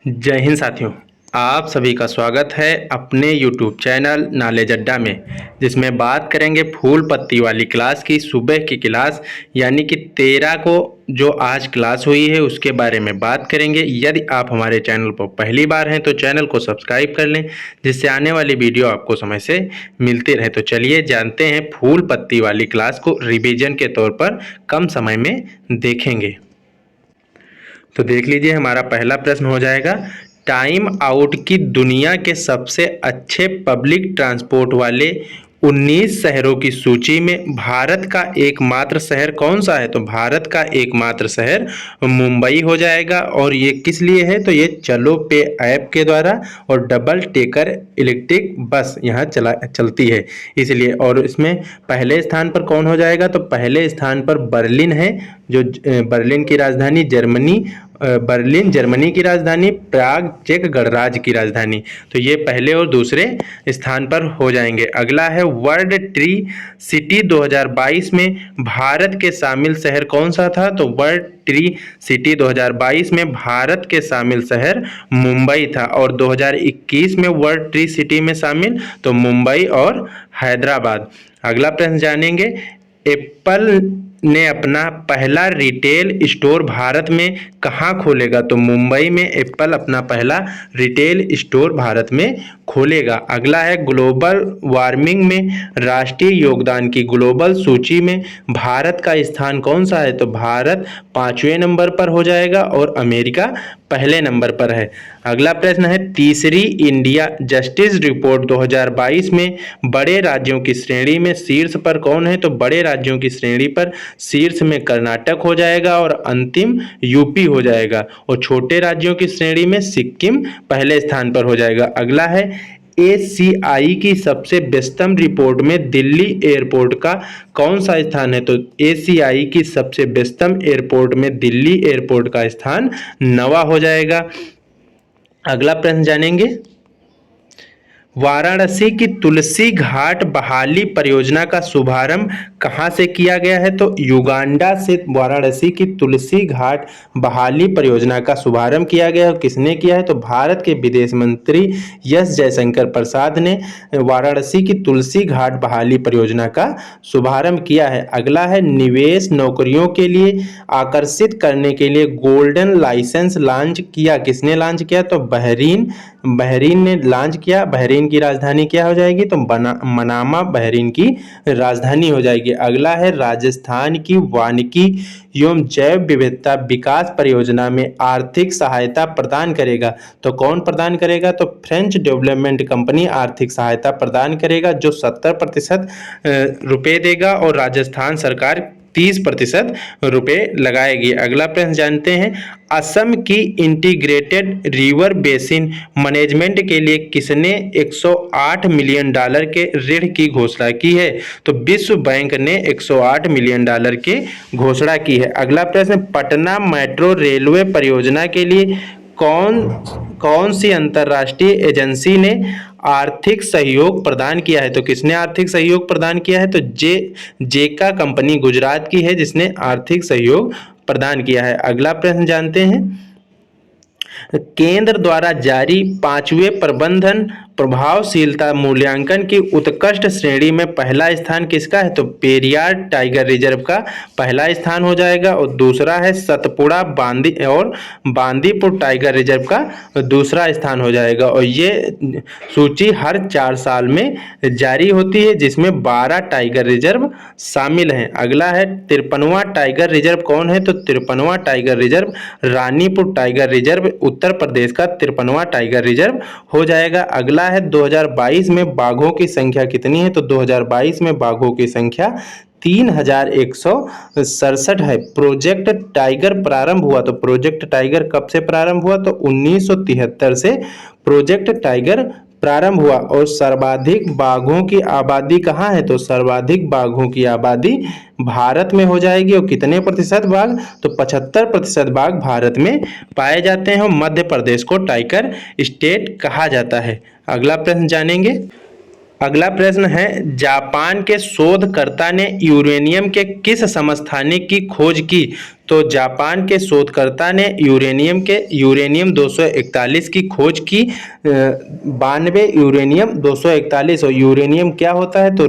जय हिंद साथियों। आप सभी का स्वागत है अपने YouTube चैनल नॉलेज अड्डा में, जिसमें बात करेंगे फूल पत्ती वाली क्लास की सुबह की क्लास यानी कि 13 को जो आज क्लास हुई है उसके बारे में बात करेंगे। यदि आप हमारे चैनल पर पहली बार हैं तो चैनल को सब्सक्राइब कर लें, जिससे आने वाली वीडियो आपको समय से मिलती रहे। तो चलिए जानते हैं फूल पत्ती वाली क्लास को रिवीजन के तौर पर कम समय में देखेंगे। तो देख लीजिए, हमारा पहला प्रश्न हो जाएगा, टाइम आउट की दुनिया के सबसे अच्छे पब्लिक ट्रांसपोर्ट वाले 19 शहरों की सूची में भारत का एकमात्र शहर कौन सा है? तो भारत का एकमात्र शहर मुंबई हो जाएगा। और ये किस लिए है? तो ये चलो पे ऐप के द्वारा और डबल टेकर इलेक्ट्रिक बस यहाँ चलती है इसलिए। और इसमें पहले स्थान पर कौन हो जाएगा? तो पहले स्थान पर बर्लिन है, जो बर्लिन की राजधानी जर्मनी, बर्लिन जर्मनी की राजधानी, प्राग चेक गणराज्य की राजधानी। तो ये पहले और दूसरे स्थान पर हो जाएंगे। अगला है वर्ल्ड ट्री सिटी 2022 में भारत के शामिल शहर कौन सा था? तो वर्ल्ड ट्री सिटी 2022 में भारत के शामिल शहर मुंबई था। और 2021 में वर्ल्ड ट्री सिटी में शामिल तो मुंबई और हैदराबाद। अगला प्रश्न जानेंगे, एप्पल ने अपना पहला रिटेल स्टोर भारत में कहाँ खोलेगा? तो मुंबई में एप्पल अपना पहला रिटेल स्टोर भारत में खोलेगा। अगला है ग्लोबल वार्मिंग में राष्ट्रीय योगदान की ग्लोबल सूची में भारत का स्थान कौन सा है? तो भारत 5वें नंबर पर हो जाएगा और अमेरिका पहले नंबर पर है। अगला प्रश्न है, तीसरी इंडिया जस्टिस रिपोर्ट 2022 में बड़े राज्यों की श्रेणी में शीर्ष पर कौन है? तो बड़े राज्यों की श्रेणी पर शीर्ष में कर्नाटक हो जाएगा और अंतिम यूपी हो जाएगा। और छोटे राज्यों की श्रेणी में सिक्किम पहले स्थान पर हो जाएगा। अगला है, एशियाई की सबसे व्यस्तम रिपोर्ट में दिल्ली एयरपोर्ट का कौन सा स्थान है? तो एशियाई की सबसे व्यस्तम एयरपोर्ट में दिल्ली एयरपोर्ट का स्थान 9वां हो जाएगा। अगला प्रश्न जानेंगे, वाराणसी की तुलसी घाट बहाली परियोजना का शुभारंभ कहाँ से किया गया है? तो युगांडा से वाराणसी की तुलसी घाट बहाली परियोजना का शुभारंभ किया गया है। किसने किया है? तो भारत के विदेश मंत्री एस जयशंकर प्रसाद ने वाराणसी की तुलसी घाट बहाली परियोजना का शुभारंभ किया है। अगला है, निवेश नौकरियों के लिए आकर्षित करने के लिए गोल्डन लाइसेंस लॉन्च किया। किसने लॉन्च किया? तो बहरीन ने लॉन्च किया। बहरीन की राजधानी क्या हो जाएगी? तो मनामा बहरीन की राजधानी हो जाएगी। अगला है, राजस्थान की वानिकी एवं जैव विविधता विकास परियोजना में आर्थिक सहायता प्रदान करेगा। तो कौन प्रदान करेगा? तो फ्रेंच डेवलपमेंट कंपनी आर्थिक सहायता प्रदान करेगा, जो 70% रुपए देगा और राजस्थान सरकार 30% रुपए लगाएगी। अगला प्रश्न जानते हैं, असम की इंटीग्रेटेड रिवर बेसिन मैनेजमेंट के लिए किसने $108 मिलियन के ऋण की घोषणा की है? तो विश्व बैंक ने $108 मिलियन की घोषणा की है। अगला प्रश्न, पटना मेट्रो रेलवे परियोजना के लिए कौन सी अंतर्राष्ट्रीय एजेंसी ने आर्थिक सहयोग प्रदान किया है? तो किसने आर्थिक सहयोग प्रदान किया है? तो जेका कंपनी गुजरात की है जिसने आर्थिक सहयोग प्रदान किया है। अगला प्रश्न जानते हैं, केंद्र द्वारा जारी 5वें प्रबंधन प्रभावशीलता मूल्यांकन की उत्कृष्ट श्रेणी में पहला स्थान किसका है? तो पेरियार टाइगर रिजर्व का पहला स्थान हो जाएगा। और दूसरा है सतपुड़ा बांदीपुर टाइगर रिजर्व का दूसरा स्थान हो जाएगा। और ये सूची हर 4 साल में जारी होती है, जिसमें 12 टाइगर रिजर्व शामिल हैं। अगला है, 53वां टाइगर रिजर्व कौन है? तो 53वां tiger reserve Ranipur tiger reserve Uttar Pradesh का 53वां टाइगर रिजर्व हो जाएगा। अगला है, 2022 में बाघों की संख्या कितनी है? तो 2022 में बाघों की संख्या 3167 है। प्रोजेक्ट टाइगर प्रारंभ हुआ, तो प्रोजेक्ट टाइगर कब से प्रारंभ हुआ? तो 1973 से प्रोजेक्ट टाइगर प्रारंभ हुआ। और सर्वाधिक बाघों की आबादी कहाँ है? तो सर्वाधिक बाघों की आबादी भारत में हो जाएगी। और कितने प्रतिशत बाघ? तो 75% बाघ भारत में पाए जाते हैं। और मध्य प्रदेश को टाइगर स्टेट कहा जाता है। अगला प्रश्न जानेंगे, अगला प्रश्न है, जापान के शोधकर्ता ने यूरेनियम के किस समस्थानिक की खोज की तो जापान के शोधकर्ता ने यूरेनियम 241 की खोज की। 92 यूरेनियम 241। और यूरेनियम क्या होता है? तो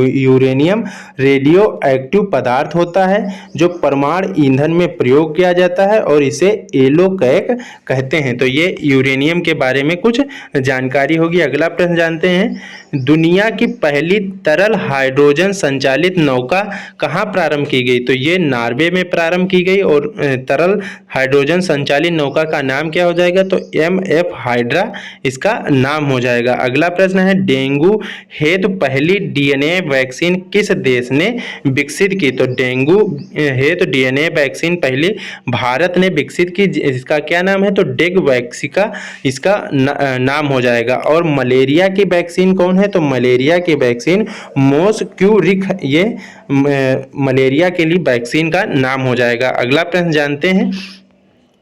यूरेनियम रेडियो एक्टिव पदार्थ होता है जो परमाणु ईंधन में प्रयोग किया जाता है और इसे एलोकैक कहते हैं। तो ये यूरेनियम के बारे में कुछ जानकारी होगी। अगला प्रश्न जानते हैं, दुनिया की पहली तरल हाइड्रोजन संचालित नौका कहाँ प्रारंभ की गई? तो ये नॉर्वे में प्रारंभ की गई। और तरल हाइड्रोजन संचालित नौका का नाम क्या हो जाएगा? तो MF हाइड्रा इसका नाम हो जाएगा। अगला प्रश्न है, डेंगू हेतु पहली DNA वैक्सीन किस देश ने विकसित की? तो डेंगू हेतु DNA वैक्सीन पहली भारत ने विकसित की। इसका क्या नाम है? तो डेग वैक्सिका इसका नाम हो जाएगा। और मलेरिया की वैक्सीन कौन है? तो मलेरिया की वैक्सीन मोस्क्यूरिक, ये मलेरिया के लिए वैक्सीन का नाम हो जाएगा। अगला प्रश्न जानते हैं,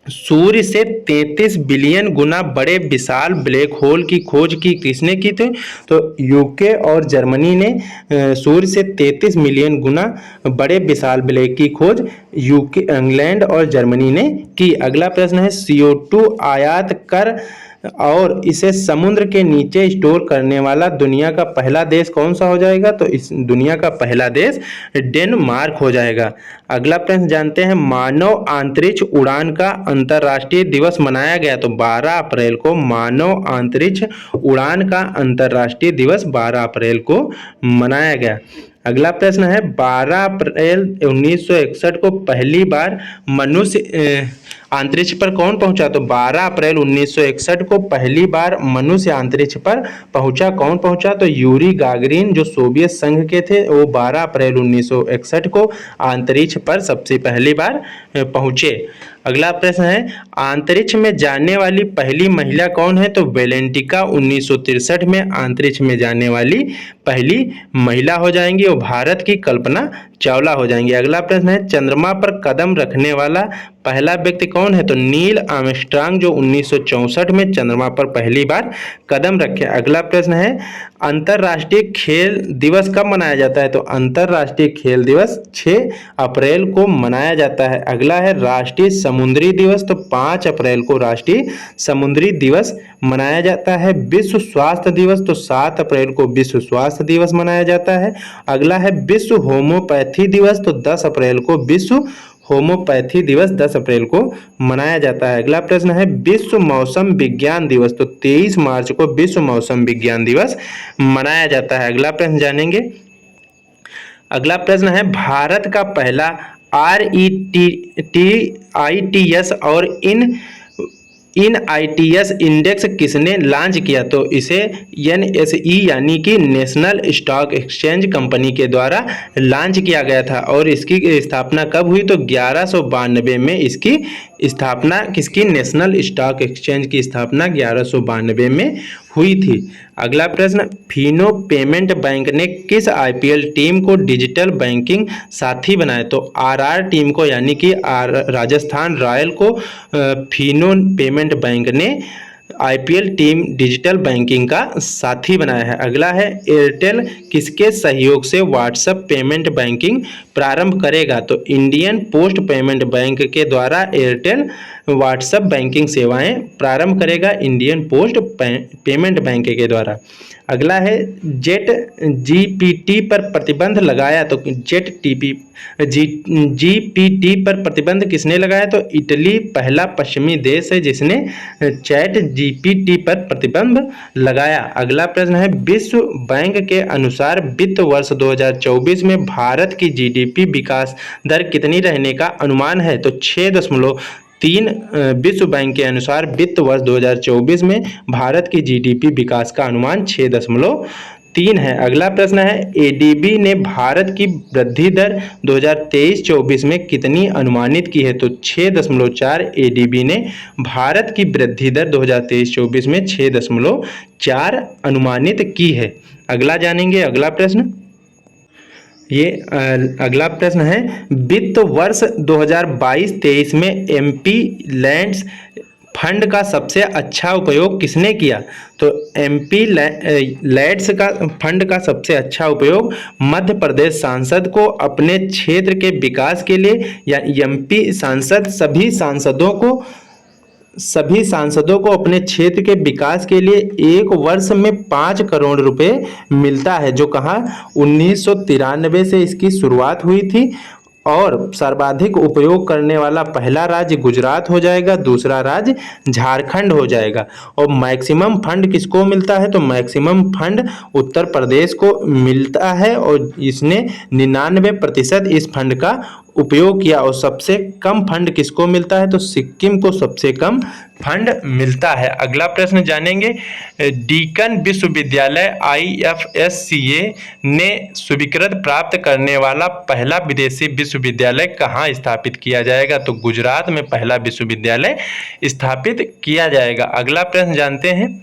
सूर्य से 33 बिलियन गुना बड़े विशाल ब्लैक होल की खोज की किसने की थी? तो यूके और जर्मनी ने सूर्य से 33 मिलियन गुना बड़े विशाल ब्लैक की खोज यूके, इंग्लैंड और जर्मनी ने की। अगला प्रश्न है, CO2 आयात कर और इसे समुद्र के नीचे स्टोर करने वाला दुनिया का पहला देश कौन सा हो जाएगा? तो इस दुनिया का पहला देश डेनमार्क हो जाएगा। अगला प्रश्न जानते हैं, मानव अंतरिक्ष उड़ान का अंतर्राष्ट्रीय दिवस मनाया गया। तो 12 अप्रैल को मानव अंतरिक्ष उड़ान का अंतर्राष्ट्रीय दिवस 12 अप्रैल को मनाया गया। अगला प्रश्न है, 12 अप्रैल 1961 को पहली बार मनुष्य अंतरिक्ष पर कौन पहुंचा? तो 12 अप्रैल 1961 को पहली बार मनुष्य अंतरिक्ष पर पहुंचा। कौन पहुंचा? तो यूरी गागरिन जो सोवियत संघ के थे, वो 12 अप्रैल 1961 को अंतरिक्ष पर सबसे पहली बार पहुंचे। अगला प्रश्न है, अंतरिक्ष में जाने वाली पहली महिला कौन है? तो वेलेंटिका 1963 में अंतरिक्ष में जाने वाली पहली महिला हो जाएंगी और भारत की कल्पना चावला हो जाएंगी। अगला प्रश्न है, चंद्रमा पर कदम रखने वाला पहला व्यक्ति कौन है? तो नील आर्मस्ट्रांग जो 1964 में चंद्रमा पर पहली बार कदम रखे। अगला प्रश्न है, अंतर्राष्ट्रीय खेल दिवस कब मनाया जाता है? तो अंतर्राष्ट्रीय खेल दिवस 6 अप्रैल को मनाया जाता है। अगला है, राष्ट्रीय समुद्री दिवस। तो 5 अप्रैल को राष्ट्रीय समुद्री दिवस मनाया जाता है। विश्व स्वास्थ्य दिवस, तो 7 अप्रैल को विश्व स्वास्थ्य दिवस मनाया जाता है। अगला है, विश्व होम्योपैथी दिवस। तो 10 अप्रैल को विश्व होम्योपैथी दिवस 10 अप्रैल को मनाया जाता है। अगला प्रश्न है, विश्व मौसम विज्ञान दिवस। तो 23 मार्च को विश्व मौसम विज्ञान दिवस मनाया जाता है। अगला प्रश्न जानेंगे। अगला प्रश्न है, भारत का पहला RETITS और इन ITS इंडेक्स किसने लॉन्च किया? तो इसे NSE यानी कि नेशनल स्टॉक एक्सचेंज कंपनी के द्वारा लॉन्च किया गया था। और इसकी स्थापना कब हुई? तो 1192 में इसकी स्थापना किसकी? नेशनल स्टॉक एक्सचेंज की स्थापना 1192 में हुई थी। अगला प्रश्न, फिनो पेमेंट बैंक ने किस IPL टीम को डिजिटल बैंकिंग साथी बनाया? तो RR टीम को यानी कि राजस्थान रॉयल को फिनो पेमेंट बैंक ने IPL टीम डिजिटल बैंकिंग का साथी बनाया है। अगला है, एयरटेल किसके सहयोग से व्हाट्सएप पेमेंट बैंकिंग प्रारंभ करेगा? तो इंडियन पोस्ट पेमेंट बैंक के द्वारा एयरटेल व्हाट्सएप बैंकिंग सेवाएं प्रारंभ करेगा, इंडियन पोस्ट पेमेंट बैंक के द्वारा। अगला है, जेट GPT पर प्रतिबंध लगाया। तो GPT पर प्रतिबंध किसने लगाया? तो इटली पहला पश्चिमी देश है जिसने चैट GPT पर प्रतिबंध लगाया। अगला प्रश्न है, विश्व बैंक के अनुसार वित्त वर्ष 2024 में भारत की GDP विकास दर कितनी रहने का अनुमान है? तो 6.3। विश्व बैंक के अनुसार वित्त वर्ष 2024 में भारत की GDP विकास का अनुमान 6.3 है। अगला प्रश्न है, ADB ने भारत की वृद्धि दर 2023-24 में कितनी अनुमानित की है? तो 6.4 ADB ने भारत की वृद्धि दर 2023-24 में 6.4 अनुमानित की है। अगला जानेंगे। अगला प्रश्न, ये अगला प्रश्न है, वित्त वर्ष 2022-23 में MP लैंड्स फंड का सबसे अच्छा उपयोग किसने किया? तो एमपी लैड्स का फंड का सबसे अच्छा उपयोग मध्य प्रदेश सांसद को अपने क्षेत्र के विकास के लिए, या एमपी सांसद सभी सांसदों को अपने क्षेत्र के विकास के लिए एक वर्ष में 5 करोड़ रुपए मिलता है, जो कहाँ 1993 से इसकी शुरुआत हुई थी। और सर्वाधिक उपयोग करने वाला पहला राज्य गुजरात हो जाएगा, दूसरा राज्य झारखंड हो जाएगा। और मैक्सिमम फंड किसको मिलता है? तो मैक्सिमम फंड उत्तर प्रदेश को मिलता है और इसने 99% इस फंड का उपयोग किया। और सबसे कम फंड किसको मिलता है? तो सिक्किम को सबसे कम फंड मिलता है। अगला प्रश्न जानेंगे, डीकन विश्वविद्यालय IFSCA ने स्वीकृति प्राप्त करने वाला पहला विदेशी विश्वविद्यालय कहाँ स्थापित किया जाएगा? तो गुजरात में पहला विश्वविद्यालय स्थापित किया जाएगा। अगला प्रश्न जानते हैं,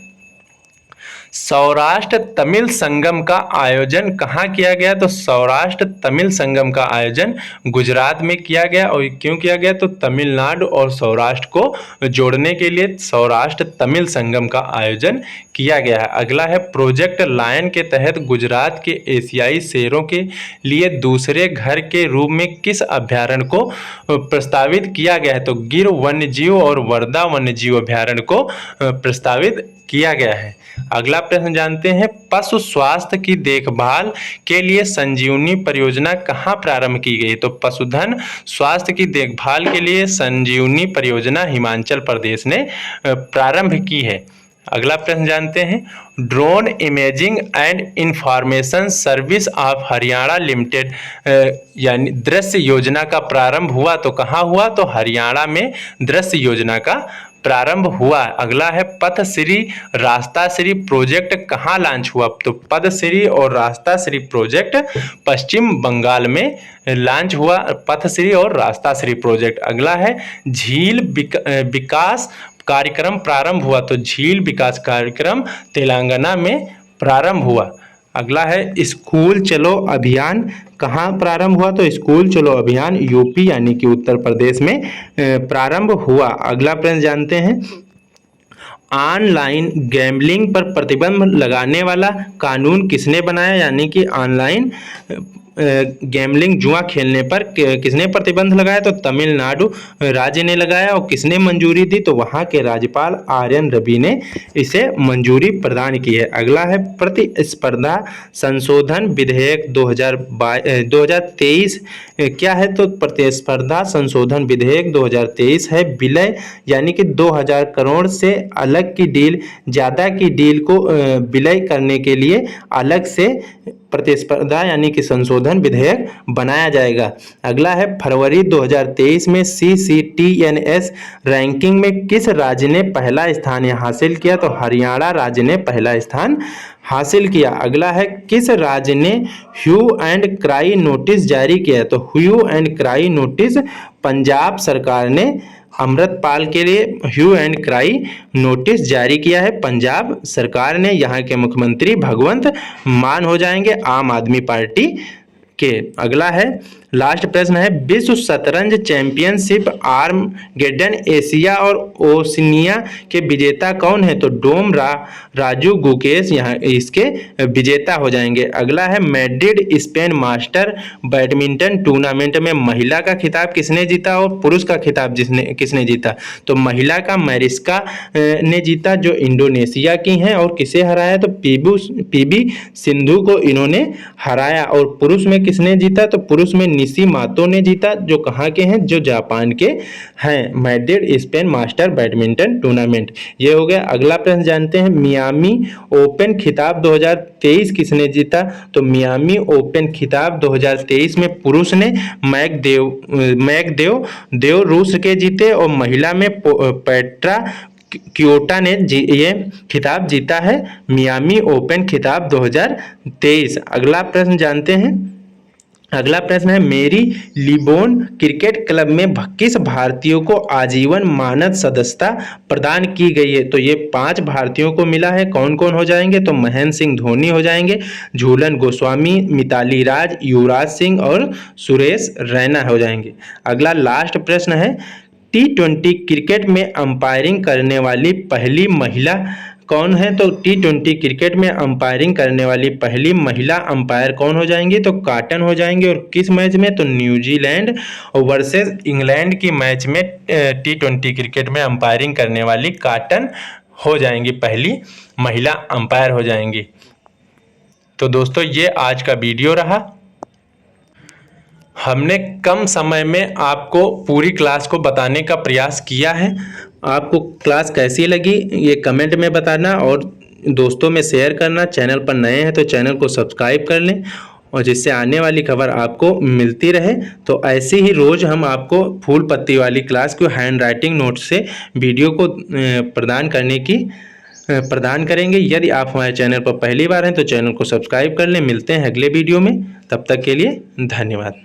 सौराष्ट्र तमिल संगम का आयोजन कहाँ किया गया? तो सौराष्ट्र तमिल संगम का आयोजन गुजरात में किया गया। और क्यों किया गया? तो तमिलनाडु और सौराष्ट्र को जोड़ने के लिए सौराष्ट्र तमिल संगम का आयोजन किया गया है। अगला है, प्रोजेक्ट लायन के तहत गुजरात के एशियाई शेरों के लिए दूसरे घर के रूप में किस अभ्यारण्य को प्रस्तावित किया गया है? तो गिर वन्यजीव और वर्धा वन्यजीव अभ्यारण्य को प्रस्तावित किया गया है। अगला प्रश्न जानते हैं, पशु स्वास्थ्य की देखभाल के लिए संजीवनी परियोजना कहाँ प्रारंभ की गई? तो पशुधन स्वास्थ्य की देखभाल के लिए संजीवनी परियोजना हिमाचल प्रदेश ने प्रारंभ की है। अगला प्रश्न जानते हैं, drone imaging and information service of Haryana limited यानी दृश्य योजना का प्रारंभ हुआ तो कहाँ हुआ? तो हरियाणा में दृश्य योजना का प्रारंभ हुआ। अगला है, पथश्री रास्ताश्री प्रोजेक्ट कहाँ लॉन्च हुआ? तो पथश्री और रास्ताश्री प्रोजेक्ट पश्चिम बंगाल में लॉन्च हुआ, पथश्री और रास्ताश्री प्रोजेक्ट। अगला है, झील विकास कार्यक्रम प्रारंभ हुआ तो झील विकास कार्यक्रम तेलंगाना में प्रारंभ हुआ। अगला है, स्कूल चलो अभियान कहाँ प्रारंभ हुआ? तो स्कूल चलो अभियान यूपी यानी कि उत्तर प्रदेश में प्रारंभ हुआ। अगला प्रश्न जानते हैं, ऑनलाइन गैम्बलिंग पर प्रतिबंध लगाने वाला कानून किसने बनाया? यानी कि ऑनलाइन गैम्बलिंग जुआ खेलने पर किसने प्रतिबंध लगाया? तो तमिलनाडु राज्य ने लगाया। और किसने मंजूरी दी? तो वहाँ के राज्यपाल RN रवि ने इसे मंजूरी प्रदान की है। अगला है, प्रतिस्पर्धा संशोधन विधेयक 2023 क्या है? तो प्रतिस्पर्धा संशोधन विधेयक 2023 है। विलय यानी कि 2000 करोड़ से अलग की डील, ज़्यादा की डील को विलय करने के लिए अलग से प्रतिस्पर्धा यानी कि संशोधन विधेयक बनाया जाएगा। अगला है, फरवरी 2023 में CCTNS रैंकिंग में किस राज्य ने पहला स्थान हासिल किया? तो हरियाणा राज्य ने पहला स्थान हासिल किया। अगला है, किस राज्य ने ह्यू एंड क्राई नोटिस जारी किया? तो hue and cry notice Punjab सरकार ने अमृतपाल के लिए ह्यू एंड क्राई नोटिस जारी किया है पंजाब सरकार ने। यहाँ के मुख्यमंत्री भगवंत मान हो जाएंगे आम आदमी पार्टी के। अगला है, लास्ट प्रश्न है, विश्व शतरंज चैंपियनशिप आर्मगेडन एशिया और ओशिनिया के विजेता कौन है? तो डोम राजू गुकेश यहाँ इसके विजेता हो जाएंगे। अगला है, Madrid Spain master badminton tournament में महिला का खिताब किसने जीता और पुरुष का खिताब किसने जीता? तो महिला का मैरिस्का ने जीता जो इंडोनेशिया की हैं। और किसे हराया? तो PB सिंधु को इन्होंने हराया। और पुरुष में किसने जीता? तो पुरुष में निशी मातो ने जीता जो कहाँ के हैं? जो जापान के हैं। Madrid Spain master badminton tournament ये हो गया। अगला प्रश्न जानते हैं, मियामी ओपन खिताब 2023 किसने जीता? तो मियामी ओपन खिताब 2023 में पुरुष ने मैकदेव रूस के जीते। और महिला में पेट्रा क्योटा ने ये खिताब जीता है, मियामी ओपन खिताब 2023। अगला प्रश्न जानते हैं, अगला प्रश्न है, मेरी लिबोन क्रिकेट क्लब में किस भारतीयों को आजीवन मानद सदस्यता प्रदान की गई है? तो ये 5 भारतीयों को मिला है। कौन कौन हो जाएंगे? तो महेंद्र सिंह धोनी हो जाएंगे, झूलन गोस्वामी, मिताली राज, युवराज सिंह और सुरेश रैना हो जाएंगे। अगला लास्ट प्रश्न है, T20 क्रिकेट में अंपायरिंग करने वाली पहली महिला कौन है? तो T20 क्रिकेट में अंपायरिंग करने वाली पहली महिला अंपायर कौन हो जाएंगी? तो कॉटन हो जाएंगे। और किस मैच में? तो न्यूजीलैंड वर्सेस इंग्लैंड की मैच में T20 क्रिकेट में अंपायरिंग करने वाली कॉटन हो जाएंगी, पहली महिला अंपायर हो जाएंगी। तो दोस्तों ये आज का वीडियो रहा। हमने कम समय में आपको पूरी क्लास को बताने का प्रयास किया है। आपको क्लास कैसी लगी ये कमेंट में बताना और दोस्तों में शेयर करना। चैनल पर नए हैं तो चैनल को सब्सक्राइब कर लें और जिससे आने वाली खबर आपको मिलती रहे। तो ऐसे ही रोज़ हम आपको फूल पत्ती वाली क्लास को हैंड राइटिंग नोट से वीडियो को प्रदान करेंगे। यदि आप हमारे चैनल पर पहली बार हैं तो चैनल को सब्सक्राइब कर लें। मिलते हैं अगले वीडियो में, तब तक के लिए धन्यवाद।